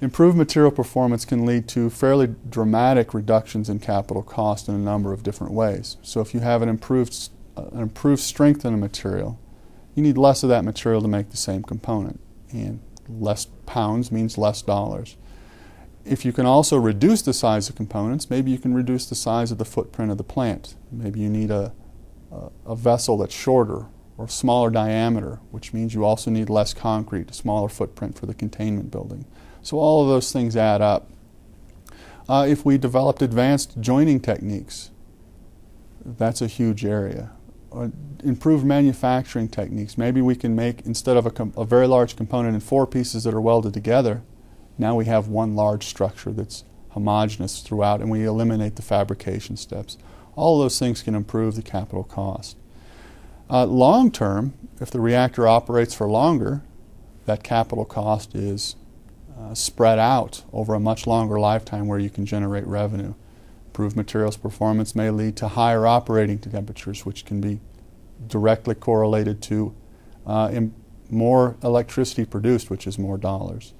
Improved material performance can lead to fairly dramatic reductions in capital cost in a number of different ways. So if you have an improved strength in a material, you need less of that material to make the same component, and less pounds means less dollars. If you can also reduce the size of components, maybe you can reduce the size of the footprint of the plant. Maybe you need a vessel that's shorter or smaller diameter, which means you also need less concrete, a smaller footprint for the containment building. So all of those things add up. If we developed advanced joining techniques, that's a huge area. Improved manufacturing techniques. Maybe we can make, instead of a very large component in 4 pieces that are welded together, now we have one large structure that's homogeneous throughout, and we eliminate the fabrication steps. All of those things can improve the capital cost. Long term, if the reactor operates for longer, that capital cost is spread out over a much longer lifetime where you can generate revenue. Improved materials performance may lead to higher operating temperatures, which can be directly correlated to more electricity produced, which is more dollars.